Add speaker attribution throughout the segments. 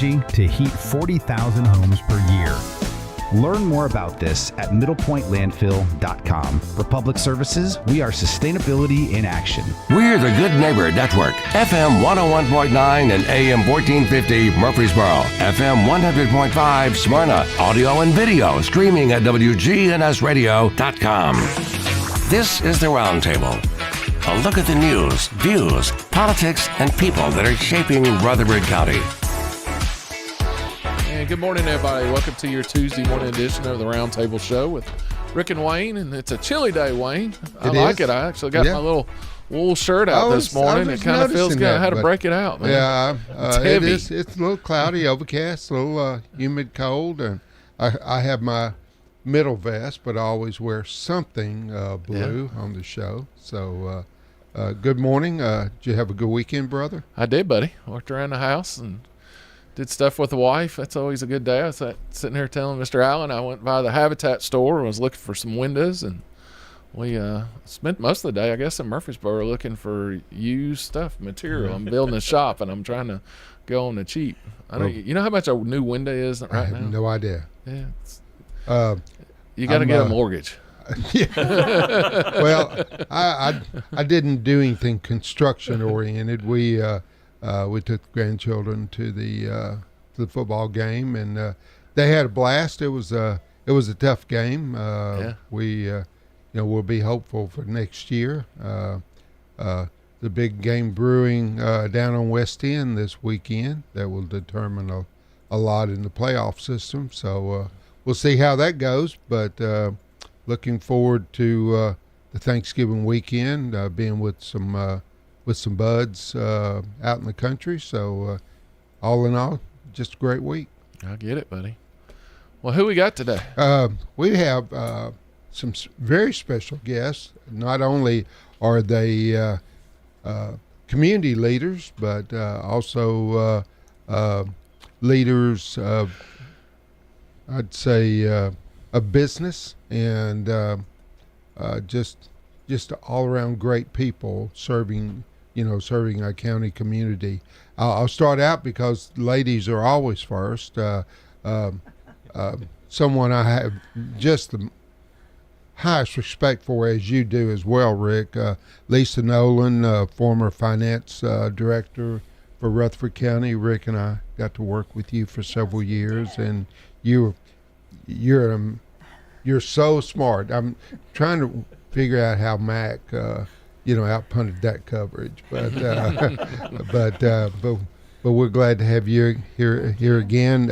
Speaker 1: energy to heat 40,000 homes per year. Learn more about this at middlepointlandfill.com. For public services, we are sustainability in action.
Speaker 2: We're the Good Neighbor Network, FM 101.9 and AM 1450 Murfreesboro, FM 100.5 Smyrna, audio and video streaming at wgnsradio.com. This is the Roundtable. A look at the news, views, politics, and people that are shaping Rutherford County.
Speaker 3: And good morning, everybody. Welcome to your Tuesday morning edition of the Roundtable Show with Rick and Wayne. And it's a chilly day, Wayne. I like it. I actually got my little wool shirt out this morning. It kind of feels good. I had to break it out, man.
Speaker 4: Yeah,
Speaker 3: it's heavy.
Speaker 4: It's a little cloudy, overcast, a little humid, cold. And I have my middle vest, but I always wear something blue on the show. So good morning. Did you have a good weekend, brother?
Speaker 3: I did, buddy. Worked around the house and did stuff with the wife. That's always a good day. I was sitting here telling Mr. Allen I went by the Habitat store and was looking for some windows, and we spent most of the day, I guess, in Murfreesboro looking for used stuff, material. I'm building a shop, and I'm trying to go on the cheap. You know how much a new window is right now?
Speaker 4: I have no idea.
Speaker 3: Yeah. You got to get a mortgage.
Speaker 4: Yeah. Well, I didn't do anything construction oriented. We took the grandchildren to the football game, and they had a blast. It was a tough game. We'll be hopeful for next year. The big game brewing down on West End this weekend that will determine a lot in the playoff system. So we'll see how that goes. But looking forward to the Thanksgiving weekend, being with some buds out in the country. So all in all, just a great week.
Speaker 3: I get it, buddy. Well, who we got today?
Speaker 4: We have some very special guests. Not only are they community leaders, but also leaders of, I'd say, of business, and just all around great people serving our county community. I'll start out because ladies are always first. Someone I have just the highest respect for, as you do as well, Rick. Lisa Nolan, former finance director for Rutherford County. Rick and I got to work with you for several years, and you're so smart. I'm trying to figure out how Mac outpunted that coverage, but we're glad to have you here again.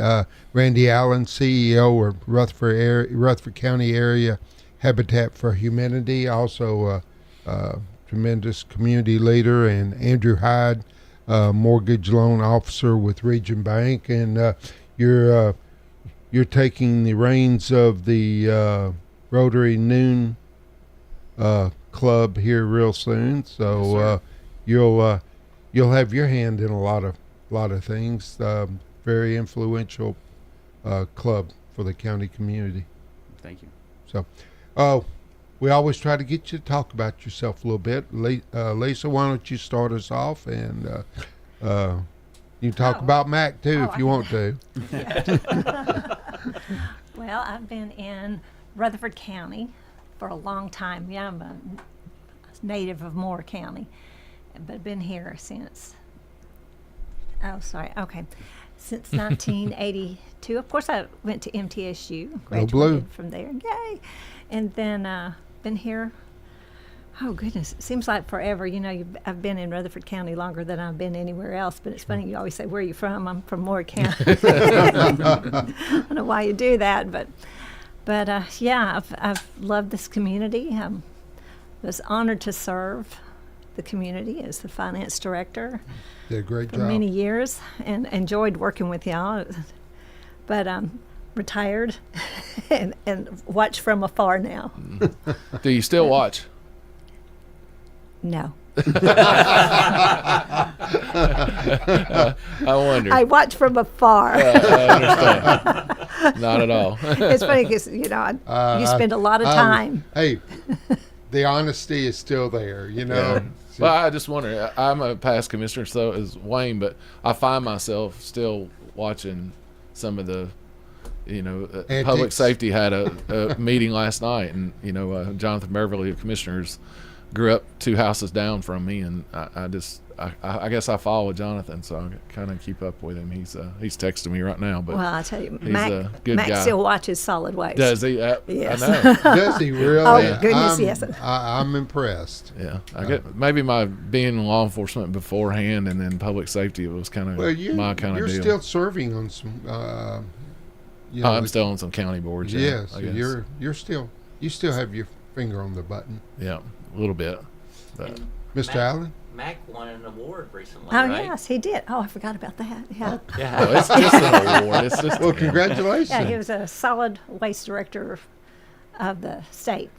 Speaker 4: Randy Allen, CEO of Rutherford County Area Habitat for Humanity, also a tremendous community leader, and Andrew Hyde, mortgage loan officer with Region Bank, and you're taking the reins of the Rotary Noon Club here real soon. So you'll have your hand in a lot of things. Very influential club for the county community.
Speaker 5: Thank you.
Speaker 4: So we always try to get you to talk about yourself a little bit. Lisa, why don't you start us off, and you can talk about Mac too if you want to.
Speaker 6: Well, I've been in Rutherford County for a long time. Yeah, I'm a native of Moore County, but I've been here since 1982. Of course, I went to MTSU, graduated from there. Yay! And then been here, oh goodness, it seems like forever. I've been in Rutherford County longer than I've been anywhere else, but it's funny, you always say, where are you from? I'm from Moore County. I don't know why you do that, but I've loved this community. I was honored to serve the community as the finance director.
Speaker 4: Did a great job.
Speaker 6: For many years, and enjoyed working with y'all. But retired and watch from afar now.
Speaker 3: Do you still watch?
Speaker 6: No.
Speaker 3: I wonder.
Speaker 6: I watch from afar.
Speaker 3: I understand. Not at all.
Speaker 6: It's funny because, you spend a lot of time.
Speaker 4: Hey, the honesty is still there,
Speaker 3: Yeah. Well, I just wonder. I'm a past commissioner, so is Wayne, but I find myself still watching some of the,
Speaker 4: Antics.
Speaker 3: public safety had a meeting last night, and Jonathan Beverly, the commissioners, grew up 2 houses down from me, and I guess I follow Jonathan, so I kind of keep up with him. He's texting me right now, but
Speaker 6: Well, I tell you,
Speaker 3: he's
Speaker 6: Mac,
Speaker 3: a good
Speaker 6: Mac
Speaker 3: guy.
Speaker 6: still watches Solid Waste.
Speaker 3: Does he?
Speaker 6: Yes.
Speaker 3: I know.
Speaker 4: Does he really?
Speaker 6: Oh, goodness, yes.
Speaker 4: I'm impressed.
Speaker 3: Yeah, I get maybe my being in law enforcement beforehand, and then public safety was kind of my kind of deal.
Speaker 4: You're still serving on some.
Speaker 3: I'm still on some county boards.
Speaker 4: Yes,
Speaker 3: I guess.
Speaker 4: you still have your finger on the button.
Speaker 3: Yeah, a little bit. But
Speaker 4: Mr. Allen?
Speaker 5: Mac won an award recently,
Speaker 6: Oh,
Speaker 5: right?
Speaker 6: yes, he did. Oh, I forgot about that. Yeah.
Speaker 3: no, it's just an award. It's just
Speaker 4: Well, congratulations.
Speaker 6: Yeah, he was a solid waste director of the state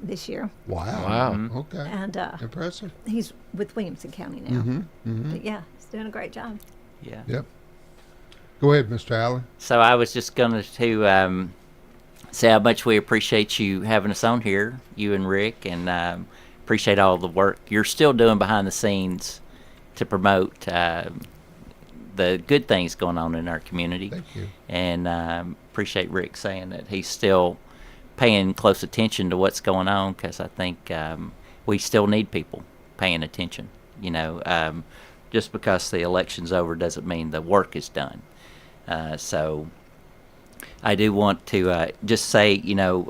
Speaker 6: this year.
Speaker 4: Wow. Okay.
Speaker 6: And
Speaker 4: Impressive.
Speaker 6: he's with Williamson County now. But yeah, he's doing a great job.
Speaker 5: Yeah.
Speaker 4: Yep. Go ahead, Mr. Allen.
Speaker 5: So I was just going to say how much we appreciate you having us on here, you and Rick, and appreciate all the work you're still doing behind the scenes to promote the good things going on in our community.
Speaker 4: Thank you.
Speaker 5: And appreciate Rick saying that he's still paying close attention to what's going on, because I think we still need people paying attention. Just because the election's over doesn't mean the work is done. So I do want to just say,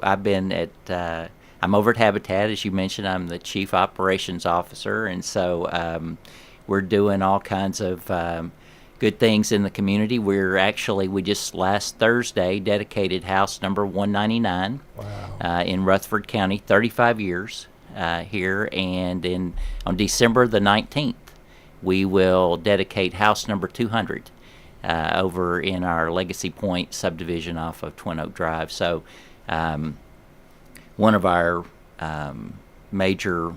Speaker 5: I've been at, I'm over at Habitat, as you mentioned. I'm the Chief Operations Officer, and so we're doing all kinds of good things in the community. We just last Thursday dedicated house number 199 in Rutherford County, 35 years here, and on December the 19th, we will dedicate house number 200 over in our Legacy Point subdivision off of Twin Oak Drive. So one of our major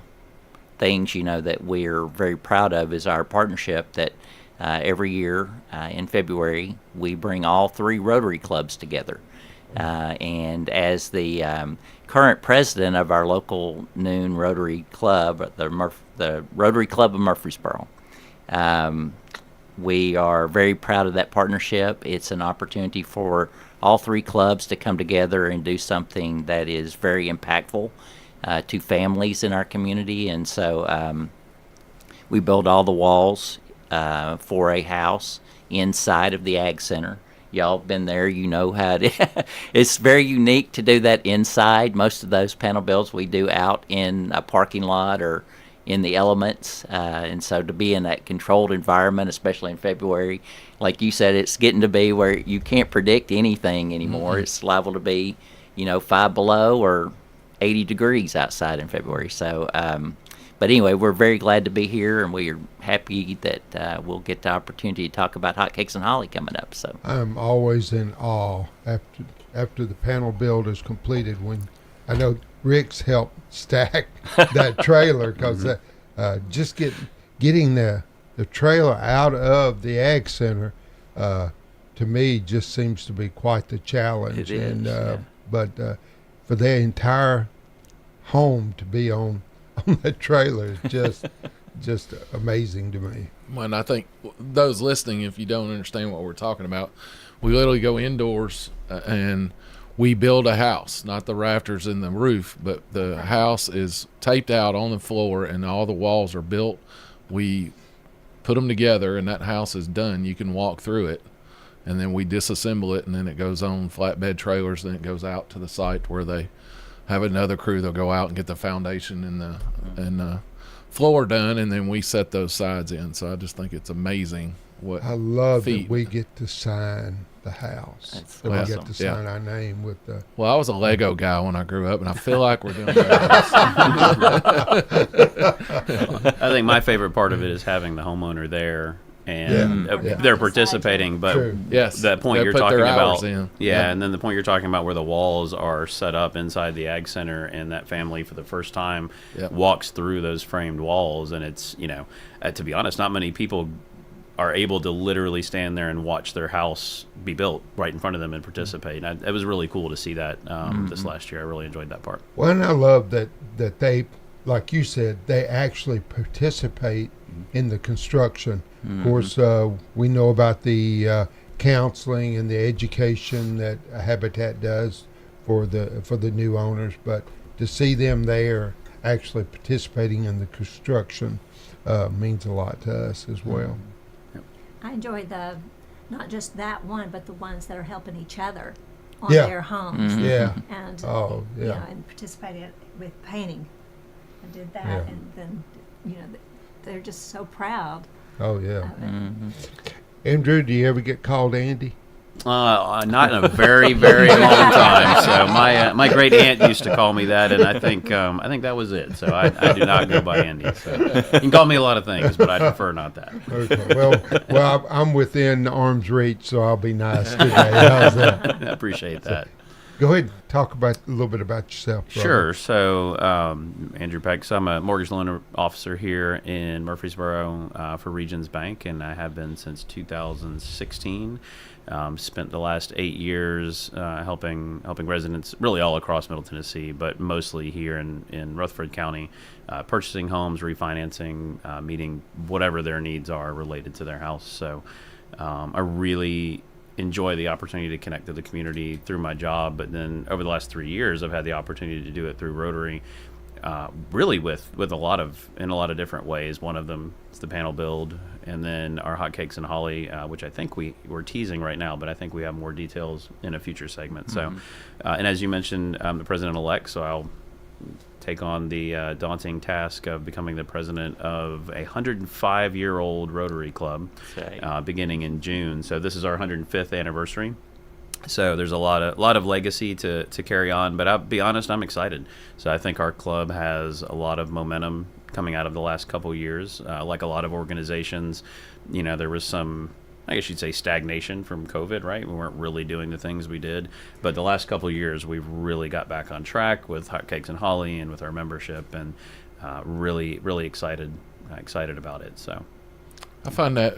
Speaker 5: things, that we're very proud of is our partnership that every year in February we bring all 3 Rotary clubs together. And as the current president of our local noon Rotary Club, the Rotary Club of Murfreesboro, we are very proud of that partnership. It's an opportunity for all 3 clubs to come together and do something that is very impactful to families in our community. And so we build all the walls for a house inside of the Ag Center. Y'all been there, how it's very unique to do that inside. Most of those panel builds we do out in a parking lot or in the elements, and so to be in that controlled environment, especially in February, like you said, it's getting to be where you can't predict anything anymore. It's liable to be, 5 below or 80 degrees outside in February. So, but anyway, we're very glad to be here, and we are happy that we'll get the opportunity to talk about hotcakes and holly coming up. So
Speaker 4: I'm always in awe after the panel build is completed, when I know Rick's helped stack that trailer, because just getting the trailer out of the Ag Center to me just seems to be quite the challenge.
Speaker 5: It is,
Speaker 4: But for their entire home to be on that trailer is just amazing to me.
Speaker 3: Well, I think those listening, if you don't understand what we're talking about, we literally go indoors and we build a house, not the rafters and the roof, but the house is taped out on the floor and all the walls are built. We put them together and that house is done. You can walk through it, and then we disassemble it, and then it goes on flatbed trailers. Then it goes out to the site where they have another crew. They'll go out and get the foundation and the floor done, and then we set those sides in. So I just think it's amazing what
Speaker 4: I love
Speaker 3: feat.
Speaker 4: that we get to sign the house.
Speaker 5: That's
Speaker 4: that we
Speaker 5: awesome.
Speaker 4: get to sign our name with the.
Speaker 3: Well, I was a Lego guy when I grew up, and I feel like we're doing Legos.
Speaker 7: I think my favorite part of it is having the homeowner there, and
Speaker 4: Yeah.
Speaker 7: they're participating. But
Speaker 4: True.
Speaker 3: Yes,
Speaker 7: that point
Speaker 3: they
Speaker 7: you're
Speaker 3: put
Speaker 7: talking
Speaker 3: their
Speaker 7: about,
Speaker 3: hours in.
Speaker 7: and then the point you're talking about where the walls are set up inside the Ag Center, and that family for the first time walks through those framed walls, and it's to be honest, not many people are able to literally stand there and watch their house be built right in front of them and participate. And it was really cool to see that this last year. I really enjoyed that part.
Speaker 4: Well, and I love that they, like you said, they actually participate in the construction. Of course, we know about the counseling and the education that Habitat does for the new owners, but to see them there actually participating in the construction means a lot to us as well.
Speaker 6: I enjoy not just that one, but the ones that are helping each other on
Speaker 4: Yeah.
Speaker 6: their homes.
Speaker 4: Yeah.
Speaker 6: And
Speaker 4: Oh,
Speaker 6: you
Speaker 4: yeah.
Speaker 6: know, and participated with painting. I did that,
Speaker 4: Yeah.
Speaker 6: and then they're just so proud
Speaker 4: Oh, yeah.
Speaker 6: of it.
Speaker 4: Andrew, do you ever get called Andy?
Speaker 7: Not in a very, very long time. So my great aunt used to call me that, and I think that was it. So I do not go by Andy. So you can call me a lot of things, but I prefer not that.
Speaker 4: Okay. Well, I'm within arm's reach, so I'll be nice today. How's that?
Speaker 7: I appreciate that.
Speaker 4: Go ahead and talk a little bit about yourself. Brother.
Speaker 7: Sure. So, Andrew Peck, I'm a mortgage loan officer here in Murfreesboro for Regions Bank, and I have been since 2016. Spent the last 8 years helping residents really all across Middle Tennessee, but mostly here in Rutherford County, purchasing homes, refinancing, meeting whatever their needs are related to their house. So, I really enjoy the opportunity to connect to the community through my job, but then over the last 3 years I've had the opportunity to do it through Rotary, really with in a lot of different ways. One of them is the panel build, and then our hotcakes and holly, which I think we're teasing right now, but I think we have more details in a future segment. So and as you mentioned, I'm the president-elect, so I'll take on the daunting task of becoming the president of a 105-year-old Rotary Club, beginning in June. So this is our 105th anniversary. So there's a lot of legacy to carry on, but I'll be honest, I'm excited. So I think our club has a lot of momentum coming out of the last couple years. Like a lot of organizations, there was some, I guess you'd say, stagnation from COVID, right? We weren't really doing the things we did. But the last couple of years, we've really got back on track with Hotcakes and Holly and with our membership, and really, really excited about it. So
Speaker 3: I find that,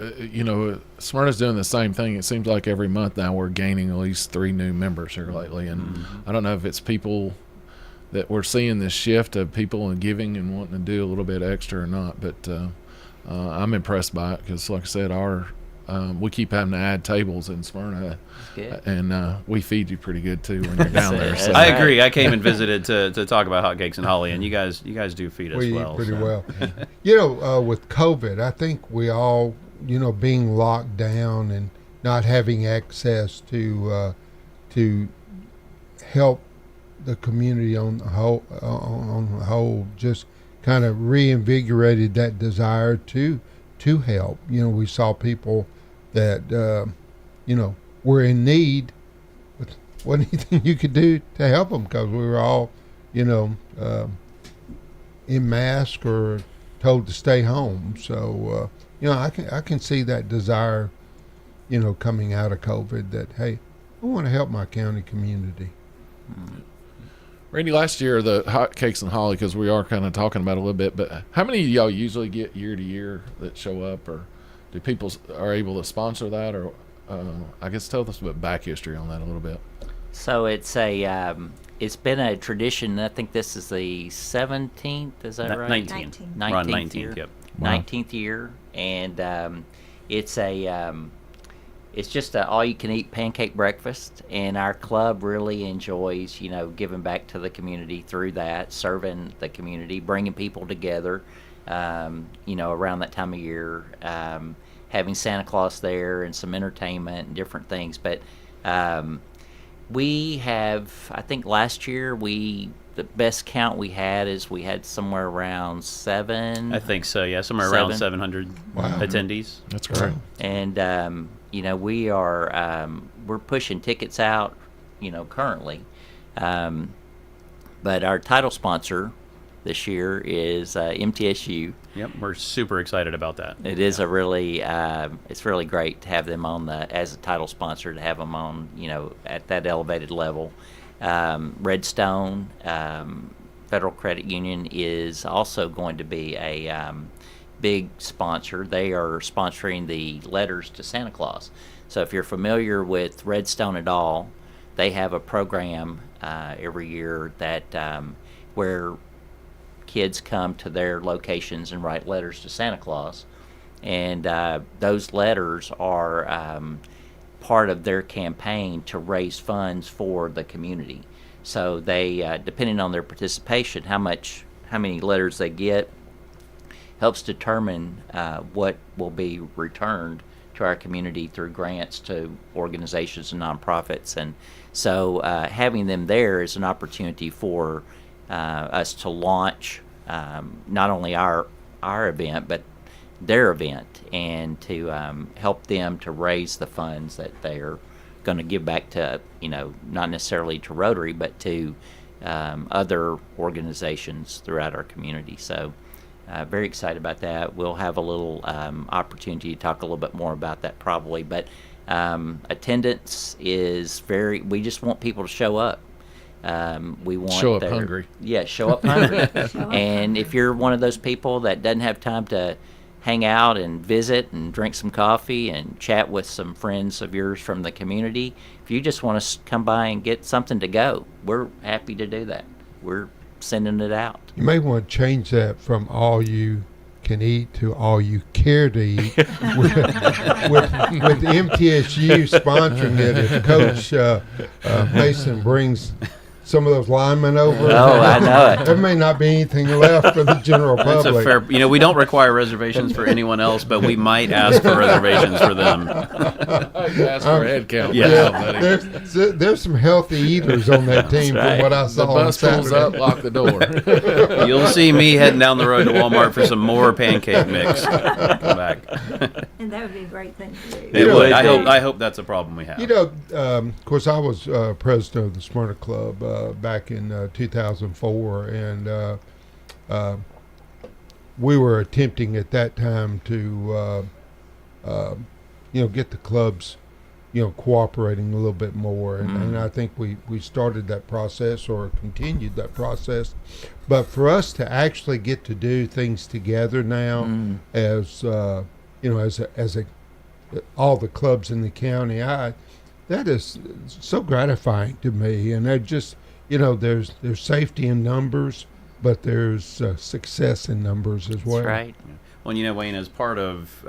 Speaker 3: Smyrna's doing the same thing. It seems like every month now we're gaining at least 3 new members here lately. And I don't know if it's people that we're seeing this shift of people and giving and wanting to do a little bit extra or not. But I'm impressed by it because, like I said, we keep having to add tables in Smyrna, and we feed you pretty good too when you're down there. So.
Speaker 7: I agree. I came and visited to talk about hotcakes and holly, and you guys do feed us well.
Speaker 4: Eat pretty well. With COVID, I think we all, being locked down and not having access to help the community on the whole, just kind of reinvigorated that desire to help. We saw people that were in need, but wasn't anything you could do to help them because we were all in mask or told to stay home. So I can see that desire coming out of COVID, that hey, I want to help my county community.
Speaker 3: Randy, last year the hotcakes and holly, because we are kind of talking about it a little bit, but how many of y'all usually get year to year that show up, or do people are able to sponsor that, or I guess tell us about back history on that a little bit.
Speaker 5: So it's it's been a tradition. I think this is the 17th. Is that right?
Speaker 7: 19th.
Speaker 5: 19th.
Speaker 7: We're on 19th.
Speaker 5: Year.
Speaker 7: Yep.
Speaker 3: Wow.
Speaker 5: 19th year, and it's just a all-you-can-eat pancake breakfast, and our club really enjoys, giving back to the community through that, serving the community, bringing people together, around that time of year, having Santa Claus there and some entertainment and different things. But we have, I think last year the best count we had is we had somewhere around 7.
Speaker 7: I think so, yeah, somewhere around 700 attendees.
Speaker 3: That's great.
Speaker 5: And we are we're pushing tickets out, currently, but our title sponsor this year is MTSU.
Speaker 7: Yep, we're super excited about that.
Speaker 5: It is a really it's really great to have them on as a title sponsor, to have them on at that elevated level. Redstone Federal Credit Union is also going to be a big sponsor. They are sponsoring the letters to Santa Claus. So if you're familiar with Redstone at all, they have a program every year that where kids come to their locations and write letters to Santa Claus, and those letters are part of their campaign to raise funds for the community. So they, depending on their participation, how many letters they get, helps determine what will be returned to our community through grants to organizations and nonprofits. And so having them there is an opportunity for us to launch not only our event, but their event, and to help them to raise the funds that they're going to give back to, not necessarily to Rotary, but to other organizations throughout our community. So very excited about that. We'll have a little opportunity to talk a little bit more about that probably, but attendance is we just want people to show up. We want
Speaker 3: show up hungry.
Speaker 5: Yeah, show up hungry. And if you're one of those people that doesn't have time to hang out and visit and drink some coffee and chat with some friends of yours from the community, if you just want to come by and get something to go, we're happy to do that. We're sending it out.
Speaker 4: You may want to change that from all you can eat to all you care to eat. with MTSU sponsoring it, if Coach Mason brings some of those linemen over.
Speaker 5: Oh, I know it.
Speaker 4: There may not be anything left for the general
Speaker 7: That's
Speaker 4: public.
Speaker 7: a fair. We don't require reservations for anyone else, but we might ask for reservations for them.
Speaker 3: Ask for a head count.
Speaker 7: Yeah.
Speaker 3: Buddy.
Speaker 4: There's some healthy eaters on that team
Speaker 5: right.
Speaker 4: from what I
Speaker 3: The
Speaker 4: saw on
Speaker 3: bus pulls
Speaker 4: Saturday.
Speaker 3: up, lock the door.
Speaker 7: You'll see me heading down the road to Walmart for some more pancake mix. Come back.
Speaker 6: And that would be a great thing to do.
Speaker 7: It
Speaker 5: would
Speaker 7: would.
Speaker 5: be.
Speaker 7: I hope that's a problem we have.
Speaker 4: Of course, I was president of the Smyrna Club back in 2004, and we were attempting at that time to, get the clubs, cooperating a little bit more, and I think we started that process or continued that process. But for us to actually get to do things together now, as all the clubs in the county, that is so gratifying to me, and that just. There's safety in numbers, but there's success in numbers as well.
Speaker 5: That's right.
Speaker 7: Well, Wayne, as part of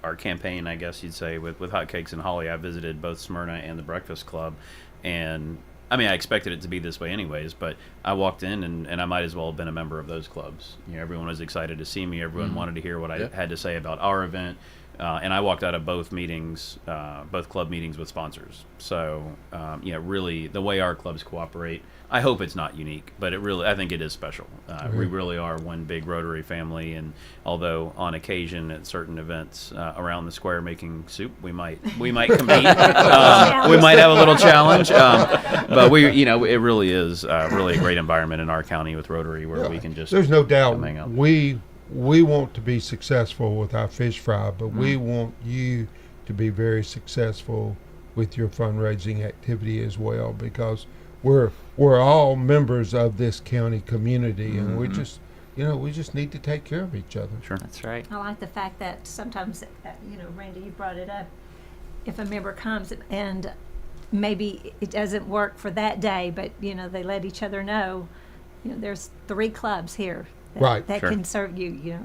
Speaker 7: our campaign, I guess you'd say, with Hotcakes and Holly, I visited both Smyrna and the Breakfast Club, and I expected it to be this way anyways, but I walked in and I might as well have been a member of those clubs. Everyone was excited to see me. Everyone wanted to hear what I had to say about our event. And I walked out of both club meetings with sponsors. So, really, the way our clubs cooperate, I hope it's not unique, but I think it is special. We really are one big Rotary family, and although on occasion at certain events around the square making soup, we might compete. We might have a little challenge, but it really is really a great environment in our county with Rotary, where we can just.
Speaker 4: There's no doubt
Speaker 7: hang out.
Speaker 4: we want to be successful with our fish fry, but we want you to be very successful with your fundraising activity as well, because we're all members of this county community, and we just need to take care of each other.
Speaker 7: Sure.
Speaker 5: That's right.
Speaker 6: I like the fact that sometimes, Randy, you brought it up, if a member comes and maybe it doesn't work for that day, but, they let each other know, there's 3 clubs here that
Speaker 7: Sure.
Speaker 6: can serve you.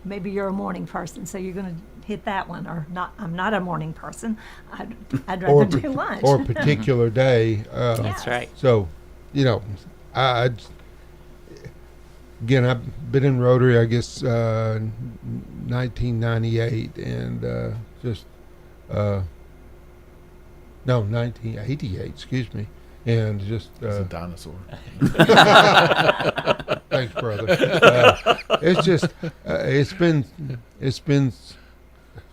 Speaker 6: Maybe you're a morning person, so you're going to hit that one, or not. I'm not a morning person. I'd rather do lunch.
Speaker 4: Or a particular day.
Speaker 5: That's right.
Speaker 4: So, again, I've been in Rotary, I guess, 1998, and 1988, excuse me. And just
Speaker 3: It's a dinosaur.
Speaker 4: thanks, brother. It's just it's been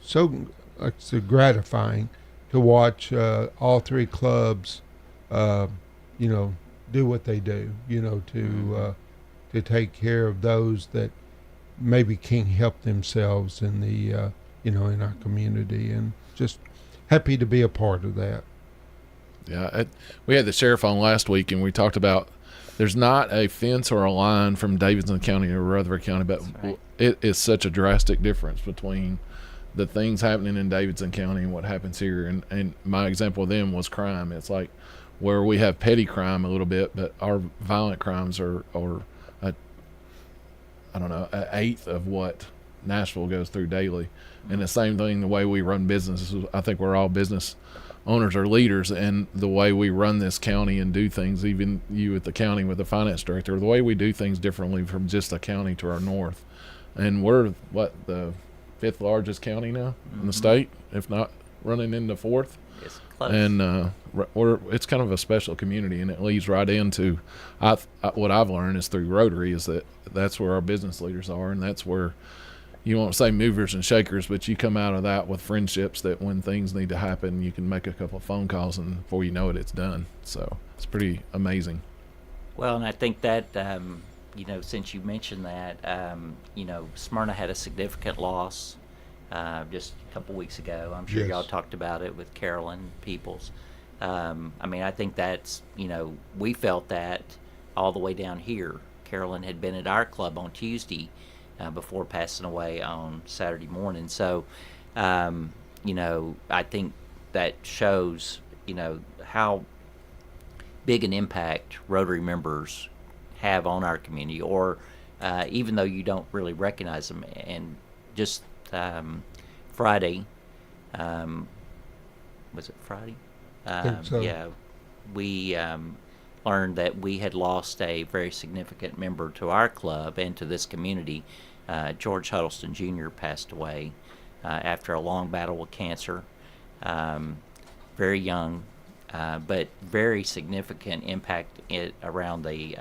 Speaker 4: so gratifying to watch all 3 clubs, do what they do. To take care of those that maybe can't help themselves in the in our community, and just happy to be a part of that.
Speaker 3: Yeah, we had the sheriff on last week, and we talked about there's not a fence or a line from Davidson County to Rutherford County, but it is such a drastic difference between the things happening in Davidson County and what happens here. And my example of them was crime. It's like where we have petty crime a little bit, but our violent crimes are an eighth of what Nashville goes through daily. And the same thing, the way we run businesses, I think we're all business owners or leaders, and the way we run this county and do things, even you at the county with the finance director, the way we do things differently from just a county to our north. And we're, the 5th largest county now in the state, if not running into 4th.
Speaker 5: It's close.
Speaker 3: And it's kind of a special community, and it leads right into what I've learned is through Rotary is that's where our business leaders are, and that's where you won't say movers and shakers, but you come out of that with friendships that when things need to happen, you can make a couple of phone calls, and before you know it, it's done. So it's pretty amazing.
Speaker 5: Well, and I think that, since you mentioned that, Smyrna had a significant loss just a couple weeks ago. I'm sure y'all talked about it with Carolyn Peoples. I think that's, we felt that all the way down here. Carolyn had been at our club on Tuesday before passing away on Saturday morning. So, I think that shows, how big an impact Rotary members have on our community, or even though you don't really recognize them. And just Friday, was it Friday?
Speaker 4: I think so.
Speaker 5: Yeah, we learned that we had lost a very significant member to our club and to this community. George Huddleston Jr. passed away after a long battle with cancer. Very young, but very significant impact around the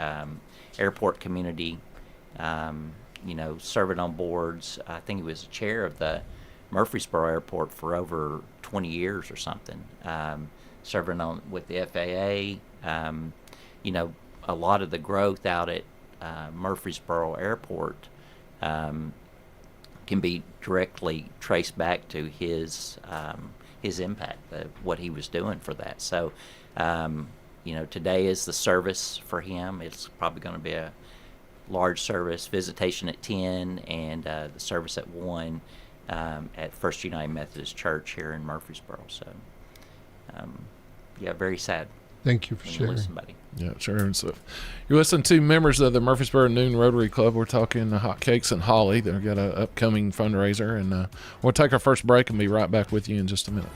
Speaker 5: airport community. Serving on boards. I think he was the chair of the Murfreesboro Airport for over 20 years or something. Serving on with the FAA. A lot of the growth out at Murfreesboro Airport can be directly traced back to his impact, what he was doing for that. So, today is the service for him. It's probably going to be a large service, visitation at 10, and the service at 1 at First United Methodist Church here in Murfreesboro. So, very sad.
Speaker 4: Thank you for sharing.
Speaker 5: Listen, buddy.
Speaker 3: Yeah, sure. So you're listening to members of the Murfreesboro Noon Rotary Club. We're talking Hot Cakes and Holly. They've got an upcoming fundraiser, and we'll take our first break and be right back with you in just a minute.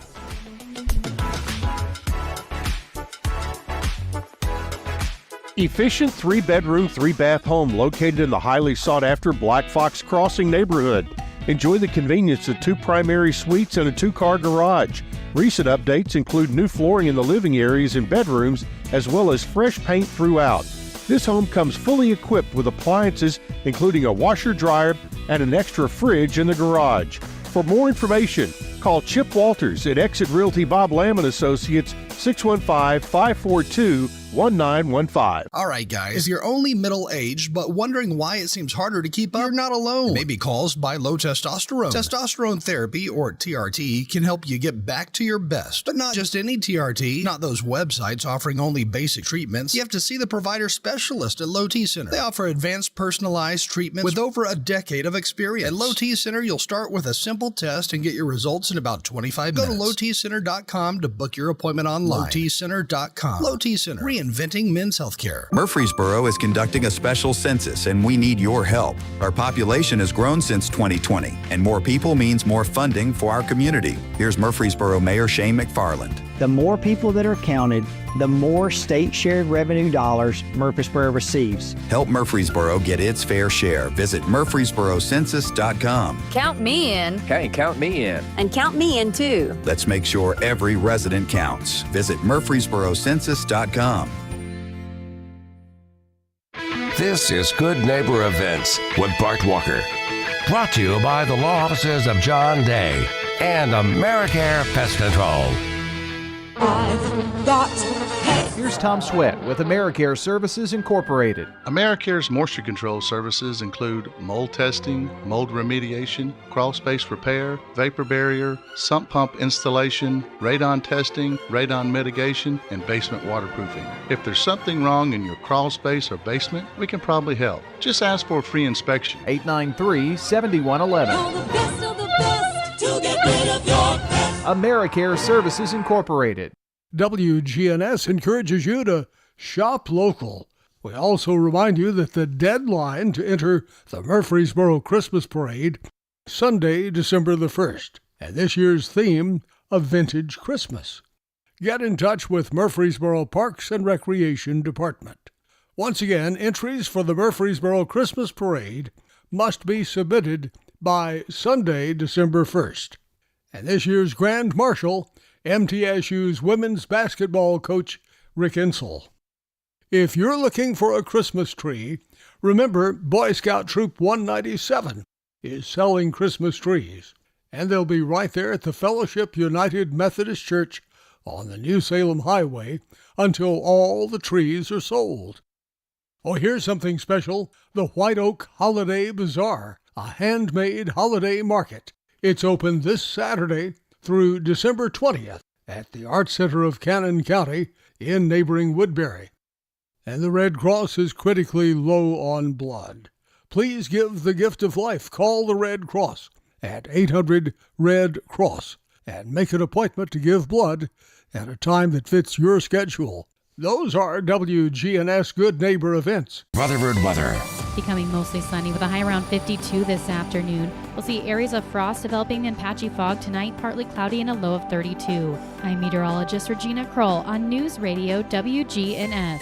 Speaker 8: Efficient 3-bedroom, 3-bath home located in the highly sought-after Black Fox Crossing neighborhood. Enjoy the convenience of 2 primary suites and a 2-car garage. Recent updates include new flooring in the living areas and bedrooms, as well as fresh paint throughout. This home comes fully equipped with appliances, including a washer dryer and an extra fridge in the garage. For more information, call Chip Walters at Exit Realty Bob Lamb & Associates, 615-542-1915.
Speaker 9: All right, guys, if you're only middle-aged but wondering why it seems harder to keep up, you're not alone. It may be caused by low testosterone. Testosterone therapy, or TRT, can help you get back to your best. But not just any TRT, not those websites offering only basic treatments. You have to see the provider specialist at Low T Center. They offer advanced personalized treatments with over a decade of experience. At Low T Center, you'll start with a simple test and get your results in about 25 minutes. Go to lowtcenter.com to book your appointment online. lowtcenter.com. Low T Center, reinventing men's healthcare.
Speaker 10: Murfreesboro is conducting a special census, and we need your help. Our population has grown since 2020, and more people means more funding for our community. Here's Murfreesboro Mayor Shane McFarland.
Speaker 11: The more people that are counted, the more state-shared revenue dollars Murfreesboro receives.
Speaker 10: Help Murfreesboro get its fair share. Visit murfreesborocensus.com.
Speaker 12: Count me in.
Speaker 13: Hey, count me in.
Speaker 12: And count me in, too.
Speaker 10: Let's make sure every resident counts. Visit murfreesborocensus.com.
Speaker 2: This is Good Neighbor Events with Bart Walker. Brought to you by the law offices of John Day and AmeriCare Pest Control.
Speaker 14: I've got pets.
Speaker 15: Here's Tom Sweat with AmeriCare Services Incorporated.
Speaker 16: AmeriCare's moisture control services include mold testing, mold remediation, crawl space repair, vapor barrier, sump pump installation, radon testing, radon mitigation, and basement waterproofing. If there's something wrong in your crawl space or basement, we can probably help. Just ask for a free inspection.
Speaker 15: 893-7111.
Speaker 14: All the best of the best to get rid of your pets.
Speaker 15: AmeriCare Services Incorporated.
Speaker 17: WGNS encourages you to shop local. We also remind you that the deadline to enter the Murfreesboro Christmas Parade Sunday, December the 1st, and this year's theme, a vintage Christmas. Get in touch with Murfreesboro Parks and Recreation Department. Once again, entries for the Murfreesboro Christmas Parade must be submitted by Sunday, December 1st. And this year's Grand Marshal, MTSU's women's basketball coach, Rick Insel. If you're looking for a Christmas tree, remember Boy Scout Troop 197 is selling Christmas trees, and they'll be right there at the Fellowship United Methodist Church on the New Salem Highway until all the trees are sold. Oh, here's something special, the White Oak Holiday Bazaar, a handmade holiday market. It's open this Saturday through December 20th at the Art Center of Cannon County in neighboring Woodbury. And the Red Cross is critically low on blood. Please give the gift of life. Call the Red Cross at 800-RED-CROSS and make an appointment to give blood at a time that fits your schedule. Those are WGNS Good Neighbor events.
Speaker 2: Rutherford weather.
Speaker 13: Becoming mostly sunny with a high around 52 this afternoon. We'll see areas of frost developing and patchy fog tonight, partly cloudy and a low of 32. I'm meteorologist Regina Kroll on News Radio WGNS.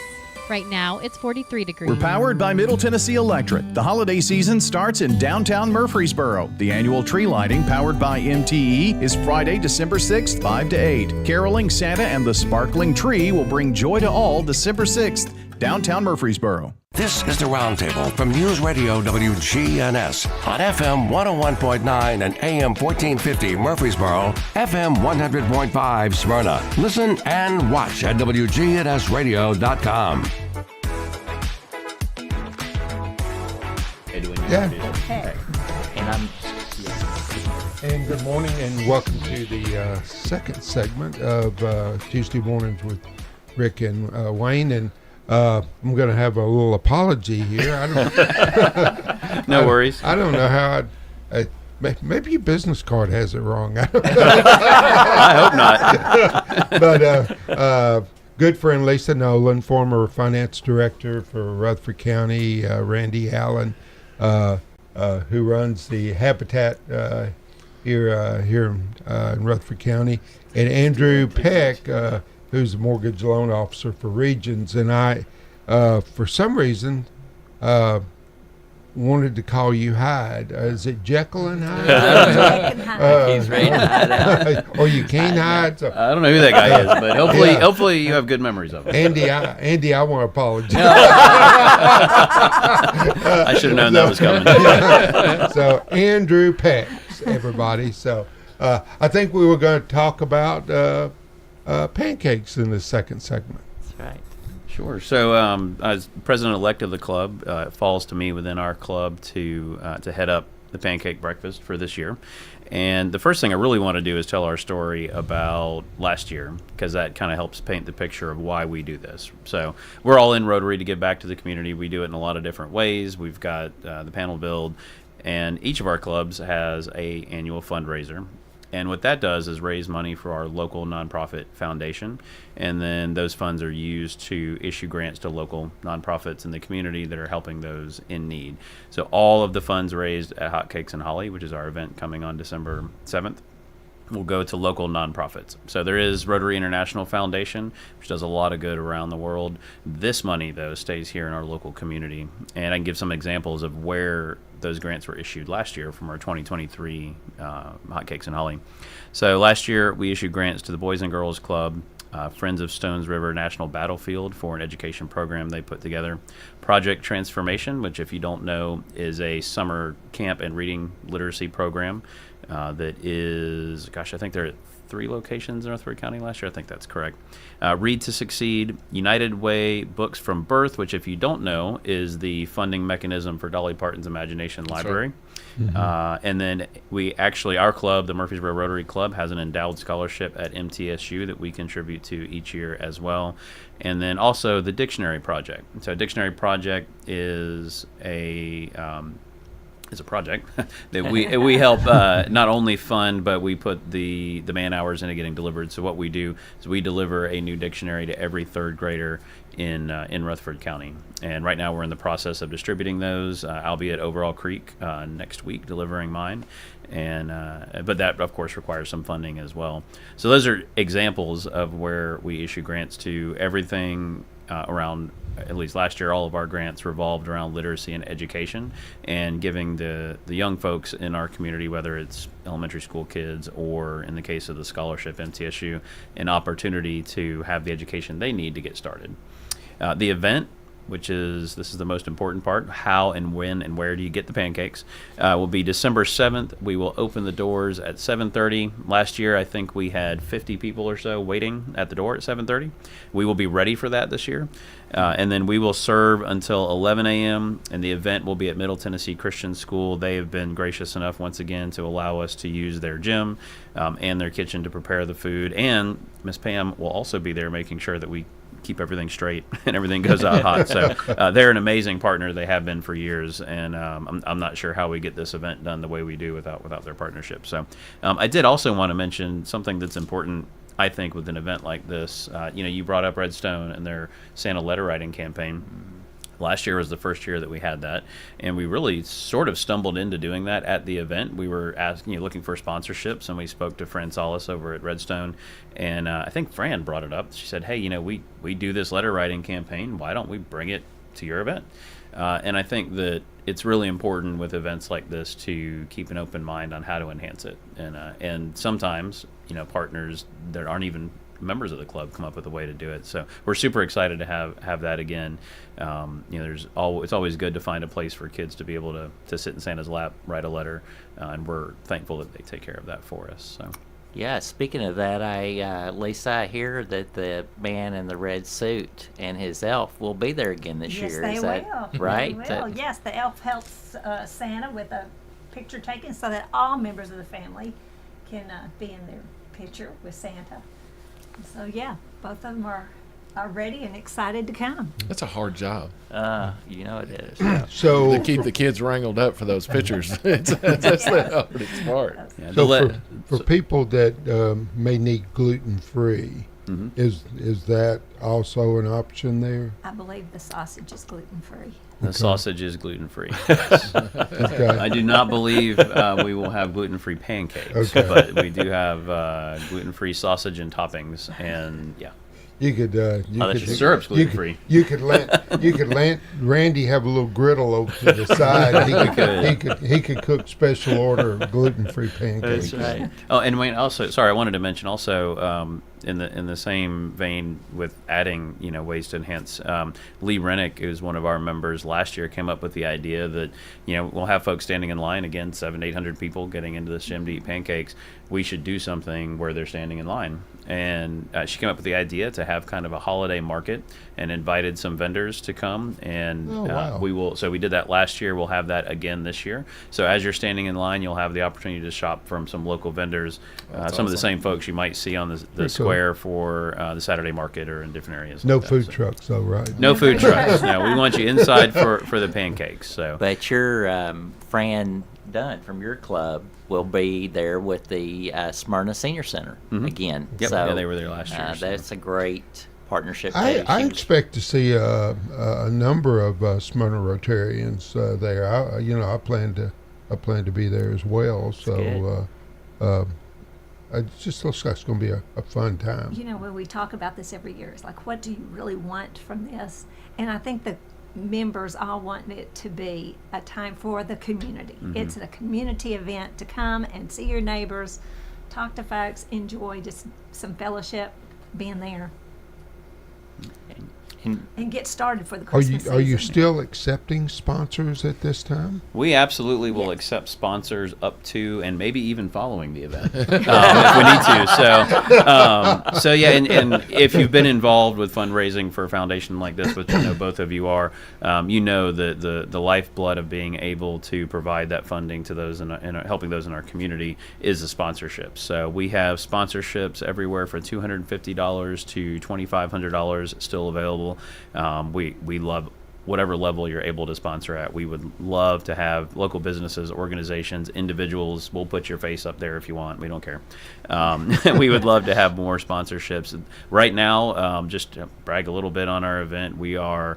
Speaker 13: Right now, it's 43 degrees.
Speaker 18: We're powered by Middle Tennessee Electric. The holiday season starts in downtown Murfreesboro. The annual tree lighting, powered by MTE, is Friday, December 6th, 5 to 8. Caroling Santa and the Sparkling Tree will bring joy to all December 6th, downtown Murfreesboro.
Speaker 2: This is the Roundtable from News Radio WGNS on FM 101.9 and AM 1450 Murfreesboro, FM 100.5 Smyrna. Listen and watch at wgnsradio.com.
Speaker 4: Yeah. And good morning and welcome to the second segment of Tuesday Mornings with Rick and Wayne. And I'm going to have a little apology here. I don't
Speaker 7: No worries.
Speaker 4: I don't know how maybe your business card has it wrong. I
Speaker 7: hope not.
Speaker 4: But good friend Lisa Nolan, former finance director for Rutherford County, Randy Allen, who runs the Habitat here in Rutherford County, and Andrew Peck, who's the mortgage loan officer for Regions. And I, for some reason, wanted to call you Hyde. Is it Jekyll and Hyde?
Speaker 5: He's ready to hide out.
Speaker 4: Or you can't hide. So.
Speaker 7: I don't know who that guy is, but hopefully you have good memories of him.
Speaker 4: Andy, I want to apologize.
Speaker 7: I should have known that was coming.
Speaker 4: So Andrew Peck, everybody. So I think we were going to talk about pancakes in the second segment.
Speaker 5: That's right.
Speaker 7: Sure. So as president-elect of the club, it falls to me within our club to head up the pancake breakfast for this year. And the first thing I really want to do is tell our story about last year, because that kind of helps paint the picture of why we do this. So we're all in Rotary to give back to the community. We do it in a lot of different ways. We've got the panel build, and each of our clubs has a annual fundraiser. And what that does is raise money for our local nonprofit foundation, and then those funds are used to issue grants to local nonprofits in the community that are helping those in need. So all of the funds raised at Hot Cakes and Holly, which is our event coming on December 7th, will go to local nonprofits. So there is Rotary International Foundation, which does a lot of good around the world. This money, though, stays here in our local community. And I can give some examples of where those grants were issued last year from our 2023 Hot Cakes and Holly. So last year, we issued grants to the Boys and Girls Club, Friends of Stones River National Battlefield for an education program they put together. Project Transformation, which if you don't know is a summer camp and reading literacy program that is, I think they're at 3 locations in Rutherford County last year. I think that's correct. Read to Succeed, United Way Books from Birth, which if you don't know is the funding mechanism for Dolly Parton's Imagination Library. Mm-hmm. And then our club, the Murfreesboro Rotary Club, has an endowed scholarship at MTSU that we contribute to each year as well. And then also the Dictionary Project. So Dictionary Project is a is a project that we help not only fund, but we put the man hours into getting delivered. So what we do is we deliver a new dictionary to every third grader in Rutherford County. And right now we're in the process of distributing those. I'll be at Overall Creek next week delivering mine. And but that, of course, requires some funding as well. So those are examples of where we issue grants to everything around. At least last year, all of our grants revolved around literacy and education, and giving the young folks in our community, whether it's elementary school kids or in the case of the scholarship MTSU, an opportunity to have the education they need to get started. The event, this is the most important part, how and when and where do you get the pancakes, will be December 7th. We will open the doors at 7:30. Last year, I think we had 50 people or so waiting at the door at 7:30. We will be ready for that this year. And then we will serve until 11 a.m., and the event will be at Middle Tennessee Christian School. They have been gracious enough, once again, to allow us to use their gym and their kitchen to prepare the food. And Miss Pam will also be there making sure that we keep everything straight and everything goes out hot. So they're an amazing partner. They have been for years, and I'm not sure how we get this event done the way we do without their partnership. So I did also want to mention something that's important, I think, with an event like this. You brought up Redstone and their Santa letter writing campaign. Last year was the first year that we had that, and we really sort of stumbled into doing that at the event. We were looking for sponsorships, and we spoke to Fran Solis over at Redstone, and I think Fran brought it up. She said, hey, we do this letter writing campaign. Why don't we bring it to your event? And I think that it's really important with events like this to keep an open mind on how to enhance it. And sometimes, partners that aren't even members of the club come up with a way to do it. So we're super excited to have that again. It's always good to find a place for kids to be able to sit in Santa's lap, write a letter, and we're thankful that they take care of that for us. So.
Speaker 5: Yeah, speaking of that, Lisa, I hear that the man in the red suit and his elf will be there again this year.
Speaker 6: Yes, they will.
Speaker 5: Right?
Speaker 6: They will. Yes, the elf helps Santa with a picture taken so that all members of the family can be in their picture with Santa. So yeah, both of them are ready and excited to come.
Speaker 3: That's a hard job.
Speaker 5: It is. Yeah.
Speaker 4: So
Speaker 3: to keep the kids wrangled up for those pictures, that's the hardest part.
Speaker 4: Yeah, so for people that may need gluten-free, is that also an option there?
Speaker 6: I believe the sausage is gluten-free.
Speaker 7: The sausage is gluten-free. Yes.
Speaker 4: Okay.
Speaker 7: I do not believe we will have gluten-free pancakes, but we do have gluten-free sausage and toppings, and yeah.
Speaker 4: You could
Speaker 7: syrup's gluten-free.
Speaker 4: You could let Randy have a little griddle over to the side. He could cook special order rented pancakes.
Speaker 5: That's right.
Speaker 7: Oh, and Wayne, also, sorry, I wanted to mention also in the same vein with adding ways to enhance. Lee Rennick, who's one of our members last year, came up with the idea that we'll have folks standing in line again, 700-800 people getting into this gym to eat pancakes. We should do something where they're standing in line. And she came up with the idea to have kind of a holiday market and invited some vendors to come. And we will. So we did that last year. We'll have that again this year. So as you're standing in line, you'll have the opportunity to shop from some local vendors, some of the same folks you might see on the square for the Saturday market or in different areas.
Speaker 4: No food trucks, though, right?
Speaker 7: No food trucks. No, we want you inside for the pancakes. So,
Speaker 5: but your Fran Dunn from your club will be there with the Smyrna Senior Center again.
Speaker 7: Yep.
Speaker 5: So,
Speaker 7: yeah, they were there last year.
Speaker 5: That's a great partnership.
Speaker 4: I expect to see a number of Smyrna Rotarians there. I plan to be there as well. So it just looks like it's going to be a fun time.
Speaker 6: When we talk about this every year, it's like, what do you really want from this? And I think the members all want it to be a time for the community. It's a community event to come and see your neighbors, talk to folks, enjoy just some fellowship, being there, and get started for the Christmas season.
Speaker 4: Are you still accepting sponsors at this time?
Speaker 7: We absolutely will accept sponsors up to and maybe even following the event if we need to. So yeah, and if you've been involved with fundraising for a foundation like this, which I know both of you are, the lifeblood of being able to provide that funding to those and helping those in our community is the sponsorship. So we have sponsorships everywhere from $250 to $2,500 still available. We love whatever level you're able to sponsor at. We would love to have local businesses, organizations, individuals. We'll put your face up there if you want. We don't care. We would love to have more sponsorships. Right now, just to brag a little bit on our event, we are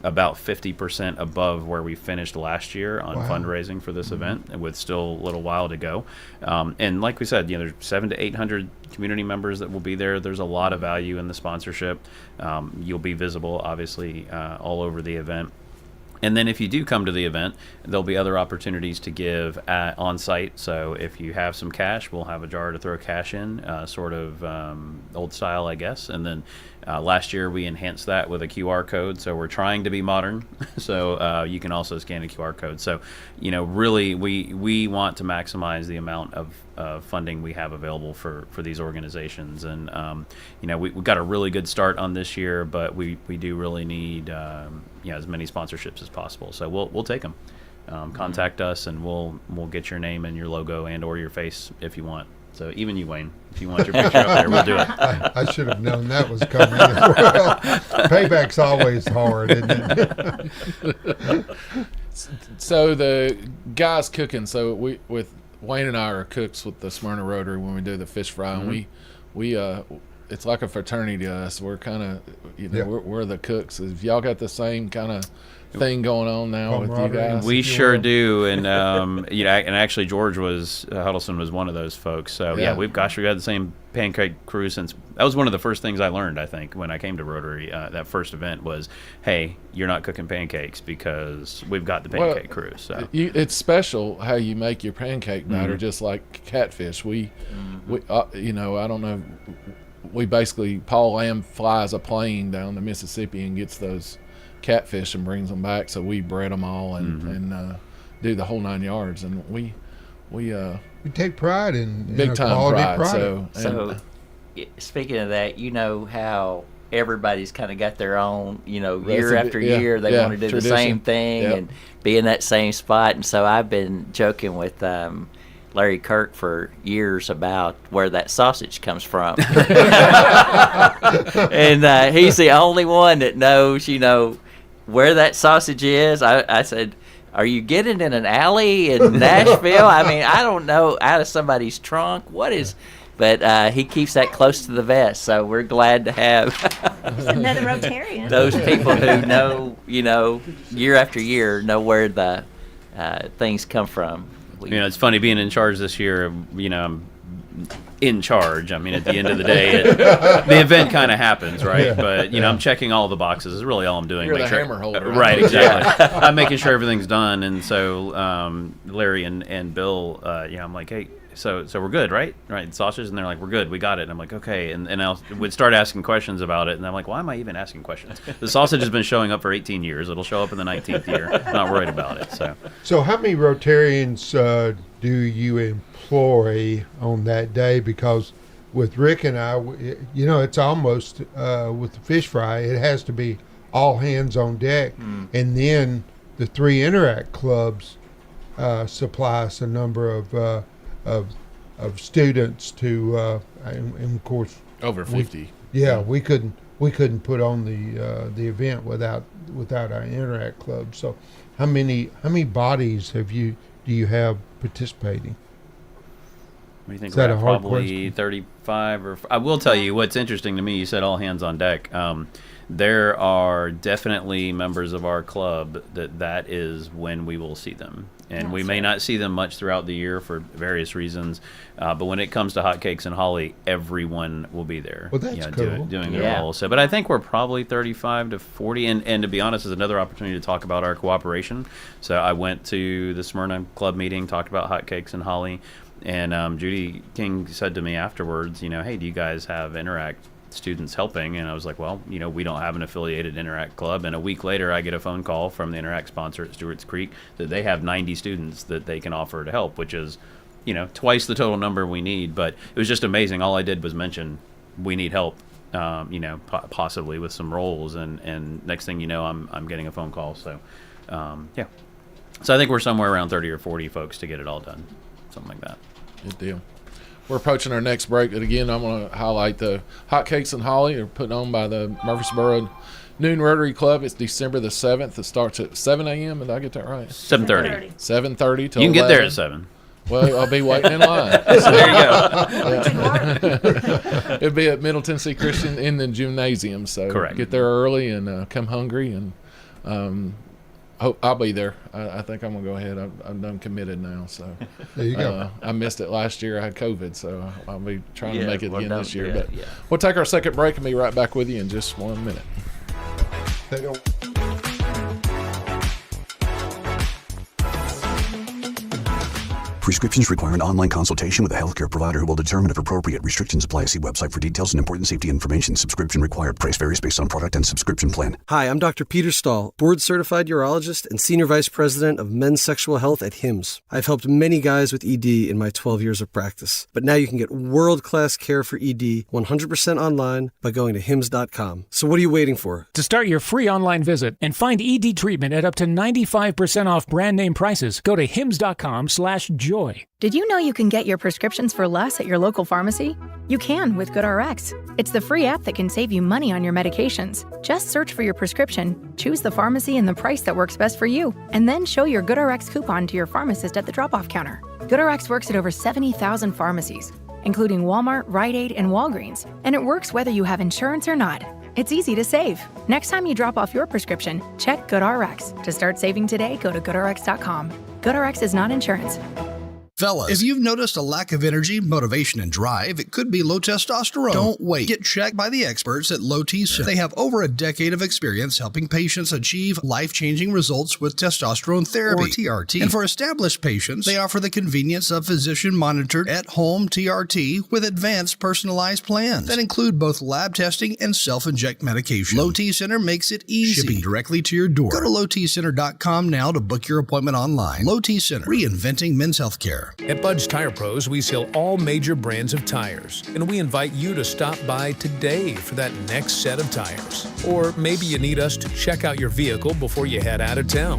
Speaker 7: about 50% above where we finished last year on fundraising for this event, and with still a little while to go. And like we said, there's 700 to 800 community members that will be there. There's a lot of value in the sponsorship. You'll be visible, obviously, all over the event. And then if you do come to the event, there'll be other opportunities to give on site. So if you have some cash, we'll have a jar to throw cash in, sort of old style, I guess. And then last year we enhanced that with a QR code. So we're trying to be modern. So you can also scan a QR code. So, really we want to maximize the amount of funding we have available for these organizations. And, we got a really good start on this year, but we do really need as many sponsorships as possible. So we'll take them. Contact us, and we'll get your name and your logo and or your face if you want. So even you, Wayne, if you want your picture up there, we'll do it.
Speaker 4: I should have known that was coming as well. Payback's always hard, isn't it?
Speaker 3: So the guys cooking. So with Wayne and I are cooks with the Smyrna Rotary when we do the fish fry, and we it's like a fraternity to us. We're kind of we're the cooks. If y'all got the same kind of thing going on now with you guys,
Speaker 7: we sure do. And and actually George Huddleston was one of those folks. So we've had the same pancake crew since. That was one of the first things I learned, I think, when I came to Rotary. That first event was, hey, you're not cooking pancakes because we've got the pancake crew. So
Speaker 3: it's special how you make your pancake batter, just like catfish. We I don't know. We basically, Paul Lamb flies a plane down to Mississippi and gets those catfish and brings them back. So we bread them all and do the whole 9 yards. And we
Speaker 4: take pride in
Speaker 3: big time pride.
Speaker 5: So speaking of that, how everybody's kind of got their own, year after year, they want to do tradition. The same thing and be in that same spot. And so I've been joking with Larry Kirk for years about where that sausage comes from. And he's the only one that knows, where that sausage is. I said, are you getting in an alley in Nashville? I mean, I don't know, out of somebody's trunk. What is... But he keeps that close to the vest, so we're glad to have
Speaker 6: another Rotarian.
Speaker 5: Those people who know, year after year, know where the things come from.
Speaker 7: It's funny being in charge this year. I'm in charge. I mean, at the end of the day, the event kind of happens, right? Yeah. But I'm checking all the boxes. Is really all I'm doing.
Speaker 3: You're the hammer holder,
Speaker 7: right? Exactly. I'm making sure everything's done, and so Larry and Bill, I'm like, hey. So we're good, right? Right, sausage, and they're like, we're good, we got it. And I'm like, okay, and I would start asking questions about it, and I'm like, why am I even asking questions? The sausage has been showing up for 18 years. It'll show up in the 19th year. I'm not worried about it.
Speaker 4: So how many Rotarians do you employ on that day? Because with Rick and I, it's almost with the fish fry, it has to be all hands on deck, and then the 3 Interact clubs supply us a number of students to and of course
Speaker 3: over 50.
Speaker 4: We couldn't put on the event without our Interact club. So how many bodies do you have participating?
Speaker 7: What do you think? Is that a hard probably question? 35 or I will tell you what's interesting to me. You said all hands on deck. There are definitely members of our club that is when we will see them. And we may not see them much throughout the year for various reasons. But when it comes to hotcakes and holly, everyone will be there.
Speaker 4: Well, that's cool.
Speaker 7: Doing their role. So, but I think we're probably 35 to 40. And to be honest, is another opportunity to talk about our cooperation. So I went to the Smyrna Club meeting, talked about hotcakes and holly. And Judy King said to me afterwards, hey, do you guys have Interact students helping? And I was like, well, we don't have an affiliated Interact club. And a week later, I get a phone call from the Interact sponsor at Stewart's Creek that they have 90 students that they can offer to help, which is, twice the total number we need. But it was just amazing. All I did was mention we need help, possibly with some roles. And next thing you know, I'm getting a phone call. So, So I think we're somewhere around 30 or 40 folks to get it all done. Something like that.
Speaker 3: Good deal. we're approaching our next break. But again, I'm going to highlight the Hotcakes and Holly are put on by the Murfreesboro Noon Rotary Club. It's December the 7th. It starts at 7 a.m. Did I get that right?
Speaker 7: 7:30.
Speaker 3: 7:30 till
Speaker 7: You can
Speaker 3: 11.
Speaker 7: get there at 7.
Speaker 3: Well, I'll be waiting in line.
Speaker 7: So there you
Speaker 3: go. It'll be at Middle Tennessee Christian in the gymnasium. So
Speaker 7: correct.
Speaker 3: Get there early and come hungry. And I'll be there. I think I'm going to go ahead. I'm done committed now. So
Speaker 4: there you go.
Speaker 3: I missed it last year. I had COVID, so I'll be trying to make it again this year.
Speaker 5: Yeah,
Speaker 3: but we'll take our second break and be right back with you in just 1 minute.
Speaker 4: They don't.
Speaker 19: Prescriptions require an online consultation with a healthcare provider who will determine if appropriate. Restrictions apply. See website for details and important safety information. Subscription required. Price varies based on product and subscription plan.
Speaker 20: Hi, I'm Dr. Peter Stahl, board-certified urologist and Senior Vice President of Men's Sexual Health at HIMSS. I've helped many guys with ED in my 12 years of practice. But now you can get world-class care for ED 100% online by going to HIMSS.com. So what are you waiting for?
Speaker 21: To start your free online visit and find ED treatment at up to 95% off brand name prices, go to HIMSS.com/joy.
Speaker 22: Did you know you can get your prescriptions for less at your local pharmacy? You can with GoodRx. It's the free app that can save you money on your medications. Just search for your prescription, choose the pharmacy and the price that works best for you, and then show your GoodRx coupon to your pharmacist at the drop-off counter. GoodRx works at over 70,000 pharmacies, including Walmart, Rite Aid, and Walgreens, and it works whether you have insurance or not. It's easy to save. Next time you drop off your prescription, check GoodRx. To start saving today, go to GoodRx.com. GoodRx is not insurance.
Speaker 9: Fellas, if you've noticed a lack of energy, motivation, and drive, it could be low testosterone. Don't wait. Get checked by the experts at Low T Center. They have over a decade of experience helping patients achieve life-changing results with testosterone therapy, or TRT. And for established patients, they offer the convenience of physician-monitored at-home TRT with advanced personalized plans that include both lab testing and self-inject medication. Low T Center makes it easy, shipping directly to your door. Go to lowtcenter.com now to book your appointment online. Low T Center, reinventing men's healthcare.
Speaker 23: At Bud's Tire Pros, we sell all major brands of tires, and we invite you to stop by today for that next set of tires. Or maybe you need us to check out your vehicle before you head out of town.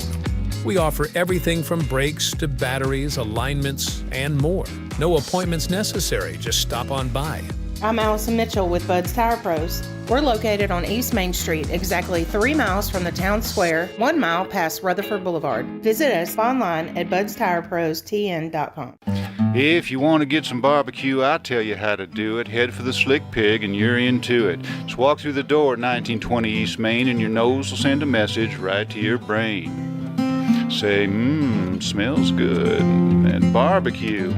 Speaker 23: We offer everything from brakes to batteries, alignments, and more. No appointments necessary, just stop on by.
Speaker 24: I'm Allison Mitchell with Bud's Tire Pros. We're located on East Main Street, exactly 3 miles from the town square, 1 mile past Rutherford Boulevard. Visit us online at budstirepros.tn.com.
Speaker 25: If you want to get some barbecue, I'll tell you how to do it. Head for the Slick Pig and you're into it. Just walk through the door at 1920 East Main and your nose will send a message right to your brain. Say, smells good. And barbecue.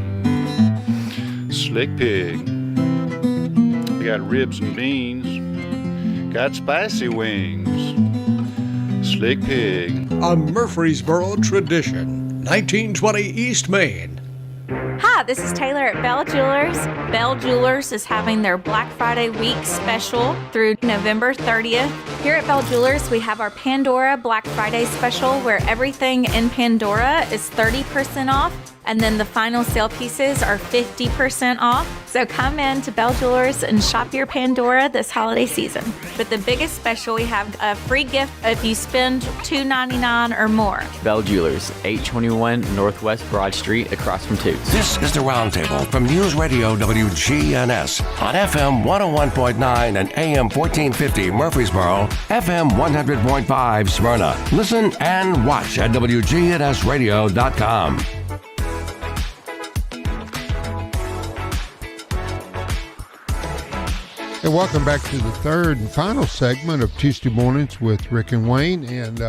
Speaker 25: Slick Pig. We got ribs and beans. Got spicy wings. Slick Pig.
Speaker 17: A Murfreesboro tradition. 1920 East Main.
Speaker 26: Hi, this is Taylor at Bell Jewelers. Bell Jewelers is having their Black Friday week special through November 30th. Here at Bell Jewelers, we have our Pandora Black Friday special where everything in Pandora is 30% off. And then the final sale pieces are 50% off. So come in to Bell Jewelers and shop your Pandora this holiday season. But the biggest special, we have a free gift if you spend $2.99 or more.
Speaker 27: Bell Jewelers, 821 Northwest Broad Street, across from Toots.
Speaker 2: This is the Roundtable from News Radio WGNS on FM 101.9 and AM 1450 Murfreesboro, FM 100.5 Smyrna. Listen and watch at wgnsradio.com.
Speaker 4: And welcome back to the third and final segment of Tuesday Mornings with Rick and Wayne. And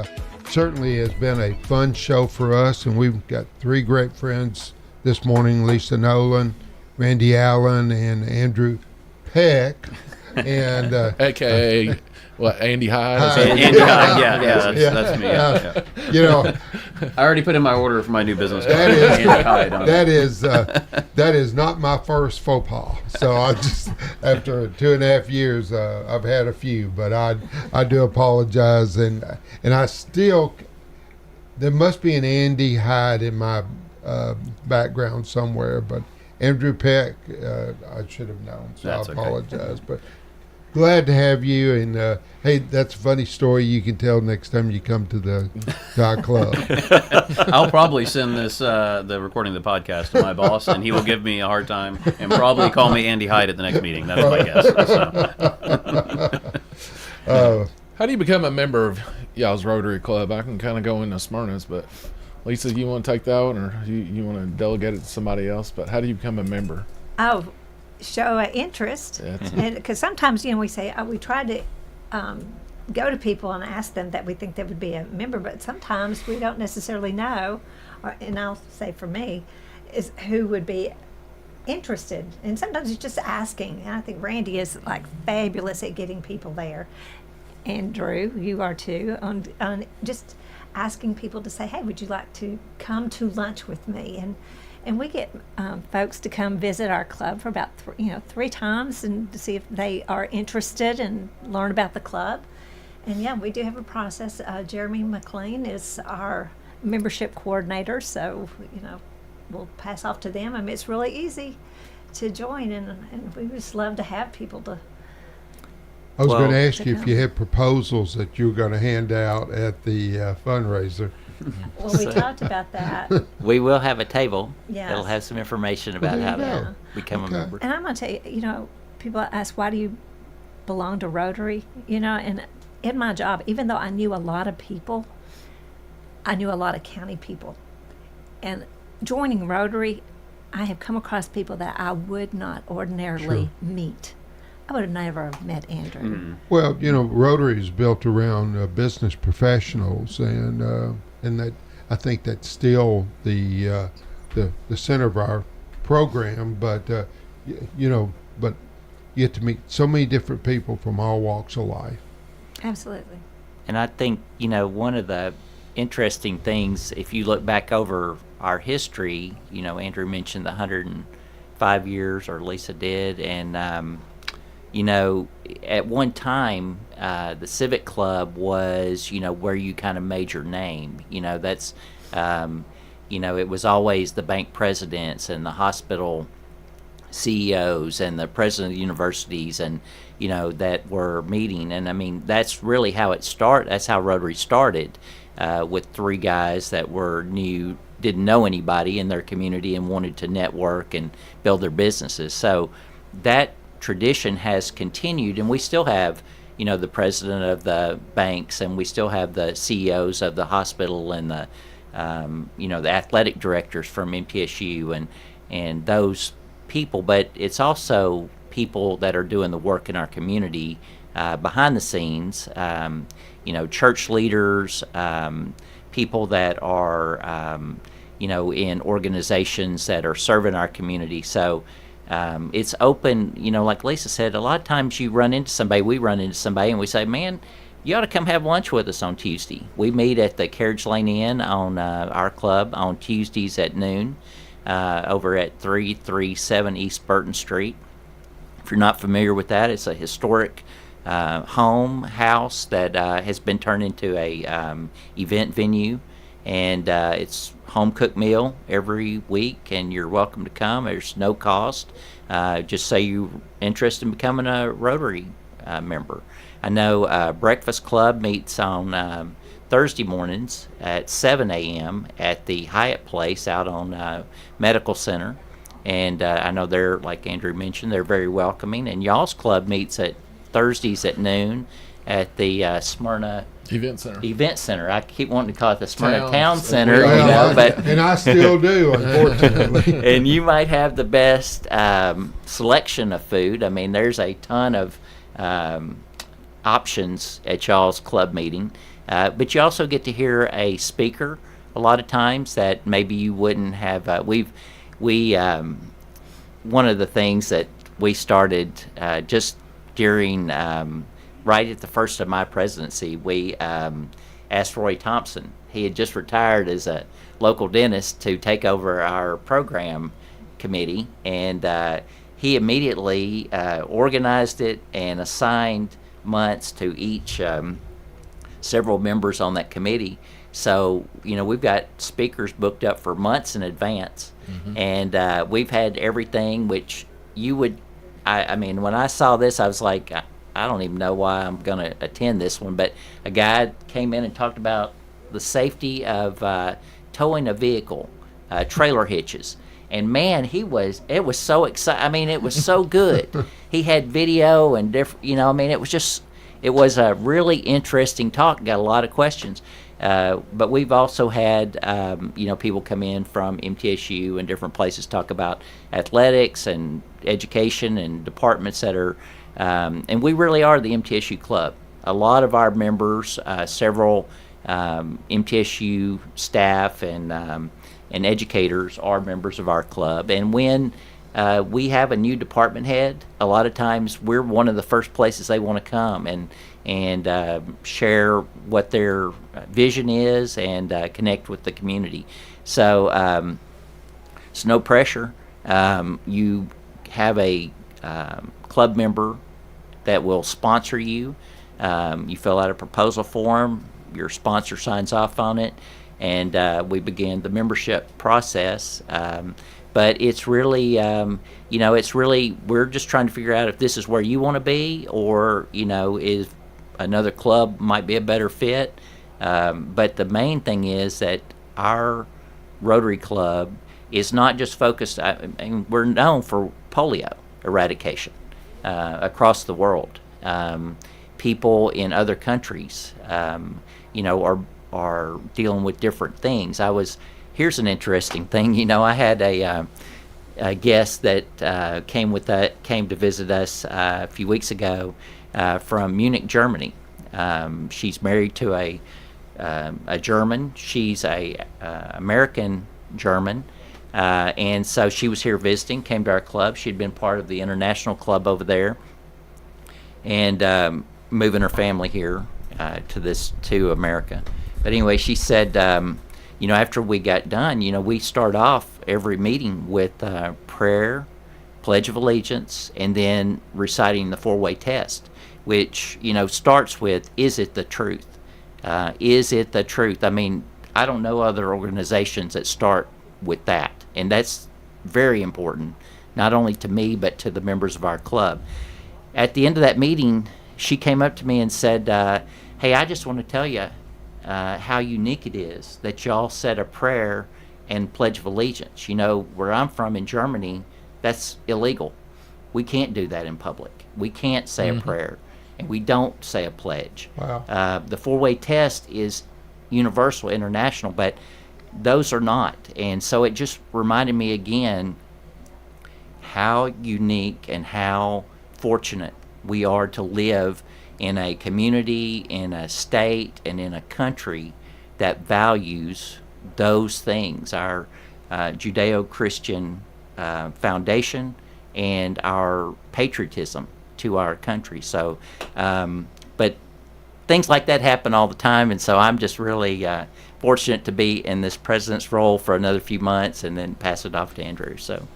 Speaker 4: certainly has been a fun show for us. And we've got three great friends this morning, Lisa Nolan, Randy Allen, and Andrew Peck. And
Speaker 3: AKA Andy Hyde?
Speaker 7: Andy Hyde, yeah, that's me. Yeah.
Speaker 4: You know,
Speaker 7: I already put in my order for my new business card.
Speaker 4: That is not my first faux pas. So I just, after 2.5 years, I've had a few, but I do apologize, and I still, there must be an Andy Hyde in my background somewhere, but Andrew Peck, I should have known, so I apologize. But Glad to have you. And hey, that's a funny story you can tell next time you come to our club.
Speaker 7: I'll probably send this the recording of the podcast to my boss, and he will give me a hard time and probably call me Andy Hyde at the next meeting. That's my guess. So.
Speaker 3: How do you become a member of y'all's Rotary Club? I can kind of go into Smyrna's, but Lisa, you want to take that one, or you want to delegate it to somebody else? But how do you become a member?
Speaker 6: Oh, show interest, because sometimes we say we try to go to people and ask them that we think they would be a member, but sometimes we don't necessarily know, and I'll say for me, is who would be interested, and sometimes it's just asking. And I think Randy is like fabulous at getting people there. Andrew, you are too, on just asking people to say, hey, would you like to come to lunch with me? And we get folks to come visit our club for about 3 times and to see if they are interested and learn about the club. And yeah, we do have a process. Jeremy McLean is our membership coordinator, so we'll pass off to them. I mean, it's really easy to join, and we just love to have people to.
Speaker 4: I was going to ask you if you had proposals that you were going to hand out at the fundraiser.
Speaker 6: Well, we talked about that.
Speaker 5: We will have a table
Speaker 6: Yes.
Speaker 5: that'll have some information about how to become a member.
Speaker 6: And I'm going to tell you, people ask, why do you belong to Rotary? And in my job, even though I knew a lot of people, I knew a lot of county people. And joining Rotary, I have come across people that I would not ordinarily meet. I would have never met Andrew.
Speaker 4: Well, Rotary is built around business professionals, and that I think that's still the center of our program. But but you get to meet so many different people from all walks of life.
Speaker 6: Absolutely.
Speaker 5: And I think one of the interesting things, if you look back over our history, Andrew mentioned the 105 years, or Lisa did, and at one time, the Civic Club was, where you kind of made your name. That's, it was always the bank presidents and the hospital CEOs and the president of the universities and, that were meeting. And I mean, that's really how it started. That's how Rotary started, with 3 guys that were didn't know anybody in their community and wanted to network and build their businesses. So that tradition has continued, and we still have the president of the banks, and we still have the CEOs of the hospital, and the the athletic directors from MTSU, and those people. But it's also people that are doing the work in our community behind the scenes, church leaders, people that are in organizations that are serving our community. So it's open, like Lisa said, a lot of times we run into somebody and we say, man, you ought to come have lunch with us on Tuesday. We meet at the Carriage Lane Inn on our club on Tuesdays at noon over at 337 East Burton Street. If you're not familiar with that, it's a historic house that has been turned into a event venue, and it's home cooked meal every week, and you're welcome to come. There's no cost. Just say you're interested in becoming a Rotary member. I know Breakfast Club meets on Thursday mornings at 7 a.m. at the Hyatt Place out on Medical Center, and I know they're, like Andrew mentioned, they're very welcoming. And y'all's club meets at Thursdays at noon at the Smyrna Event Center. I keep wanting to call it the Smyrna Town Center, but
Speaker 4: and I still do, unfortunately.
Speaker 5: And you might have the best selection of food. I mean, there's a ton of options at y'all's club meeting, but you also get to hear a speaker a lot of times that maybe you wouldn't have. We one of the things that we started just during. Right at the first of my presidency, we asked Roy Thompson. He had just retired as a local dentist to take over our program committee, and he immediately organized it and assigned months to each several members on that committee. So, we've got speakers booked up for months in advance, and we've had everything which you would, I mean, when I saw this, I was like, I don't even know why I'm going to attend this one, but a guy came in and talked about the safety of towing a vehicle, trailer hitches. And man, it was so exciting. I mean, it was so good. He had video and different, I mean, it was a really interesting talk. Got a lot of questions. But we've also had, people come in from MTSU and different places talk about athletics and education and departments that are, and we really are the MTSU club. A lot of our members, several MTSU staff and educators are members of our club. And when we have a new department head, a lot of times we're one of the first places they want to come and share what their vision is and connect with the community. So it's no pressure. You have a club member that will sponsor you. You fill out a proposal form, your sponsor signs off on it, and we begin the membership process. But it's really, we're just trying to figure out if this is where you want to be, or, is another club might be a better fit. But the main thing is that our Rotary Club is not just focused, we're known for polio eradication across the world. People in other countries, are dealing with different things. Here's an interesting thing. I had a guest that came to visit us a few weeks ago from Munich, Germany. She's married to a German. She's a American German, and so she was here visiting. Came to our club. She'd been part of the international club over there, and moving her family here to America. But anyway, she said, after we got done, we start off every meeting with prayer, Pledge of Allegiance, and then reciting the four-way test, which, starts with, is it the truth? Is it the truth? I mean, I don't know other organizations that start with that, and that's very important, not only to me, but to the members of our club. At the end of that meeting, she came up to me and said, hey, I just want to tell you how unique it is that y'all said a prayer and Pledge of Allegiance. Where I'm from in Germany, that's illegal. We can't do that in public. We can't say a prayer, and we don't say a pledge.
Speaker 4: Wow.
Speaker 5: The four-way test is universal, international, but those are not. And so it just reminded me again how unique and how fortunate we are to live in a community, in a state, and in a country that values those things, our Judeo-Christian foundation and our patriotism to our country. So, but things like that happen all the time, and so I'm just really fortunate to be in this president's role for another few months and then pass it off to Andrew. So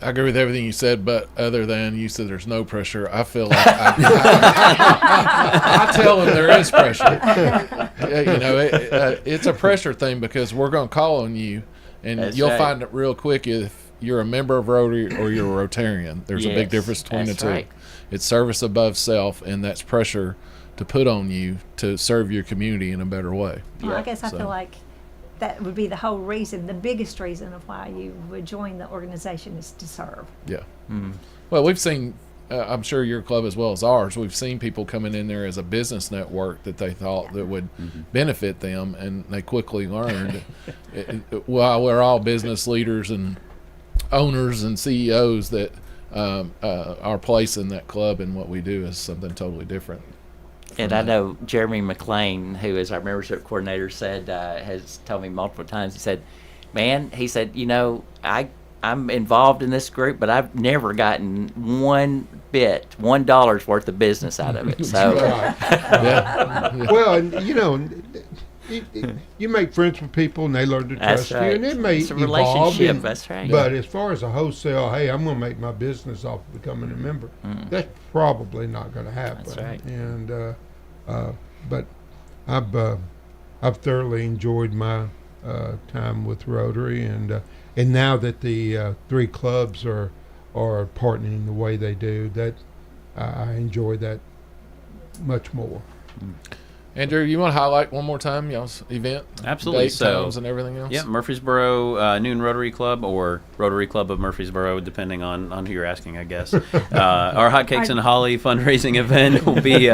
Speaker 3: I agree with everything you said, but other than you said there's no pressure, I feel like I tell them there is pressure. It's a pressure thing because we're going to call on you, and
Speaker 5: That's
Speaker 3: you'll
Speaker 5: right.
Speaker 3: find it real quick if you're a member of Rotary or you're a Rotarian. There's a big difference between the two.
Speaker 5: Right.
Speaker 3: It's service above self, and that's pressure to put on you to serve your community in a better way.
Speaker 6: Well, I guess I feel like that would be the whole reason, the biggest reason of why you would join the organization is to serve.
Speaker 3: Yeah. Well, we've seen, I'm sure your club as well as ours, we've seen people coming in there as a business network that they thought that would benefit them, and they quickly learned, while we're all business leaders and owners and CEOs, that our place in that club and what we do is something totally different.
Speaker 5: And I know Jeremy McLean, who is our membership coordinator, said has told me multiple times. He said, I'm involved in this group, but I've never gotten $1 worth of business out of it. So,
Speaker 4: well, and you make friends with people, and they learn to trust you, and it may
Speaker 5: it's a
Speaker 4: evolve.
Speaker 5: relationship. That's right.
Speaker 4: But as far as a wholesale, hey, I'm going to make my business off of becoming a member, that's probably not going to happen.
Speaker 5: That's right.
Speaker 4: And but I've thoroughly enjoyed my time with Rotary, and now that the three clubs are partnering the way they do, I enjoy that much more.
Speaker 3: Andrew, you want to highlight one more time y'all's event?
Speaker 7: Absolutely.
Speaker 3: Date, times, and everything else?
Speaker 7: Yeah, Murfreesboro Noon Rotary Club, or Rotary Club of Murfreesboro, depending on who you're asking, I guess. Our Hotcakes and Holly fundraising event will be,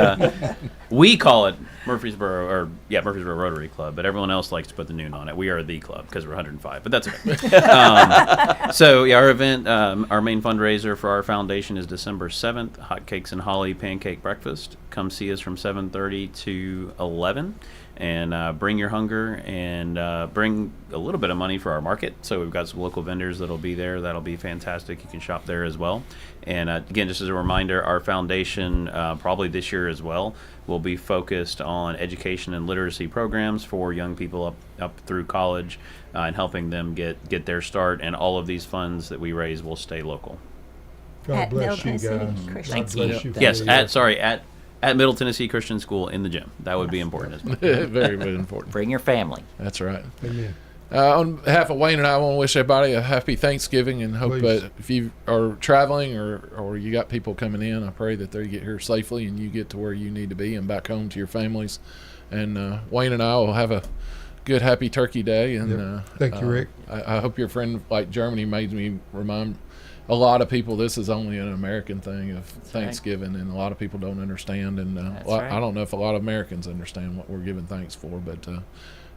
Speaker 7: we call it Murfreesboro Rotary Club, but everyone else likes to put the noon on it. We are the club because we're 105, but that's okay. So, yeah, our event, our main fundraiser for our foundation is December 7th, Hotcakes and Holly Pancake Breakfast. Come see us from 7:30 to 11, and bring your hunger, and bring a little bit of money for our market. So we've got some local vendors that'll be there. That'll be fantastic. You can shop there as well. And again, just as a reminder, our foundation probably this year as well will be focused on education and literacy programs for young people up through college, and helping them get their start. And all of these funds that we raise will stay local.
Speaker 4: God bless you guys.
Speaker 7: Thank you. Yes, at Middle Tennessee Christian School in the gym. That would be important as well.
Speaker 3: Very, very important.
Speaker 5: Bring your family.
Speaker 3: That's right.
Speaker 4: Amen.
Speaker 3: On behalf of Wayne and I want to wish everybody a happy Thanksgiving, and hope if you are traveling or you got people coming in, I pray that they get here safely and you get to where you need to be and back home to your families. And Wayne and I will have a good, happy Turkey Day. And
Speaker 4: thank you, Rick.
Speaker 3: I hope your friend like Germany made me remind a lot of people this is only an American thing of Thanksgiving, and a lot of people don't understand. And I don't know if a lot of Americans understand what we're giving thanks for, but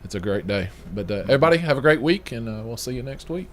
Speaker 3: it's a great day. But everybody have a great week, and we'll see you next week.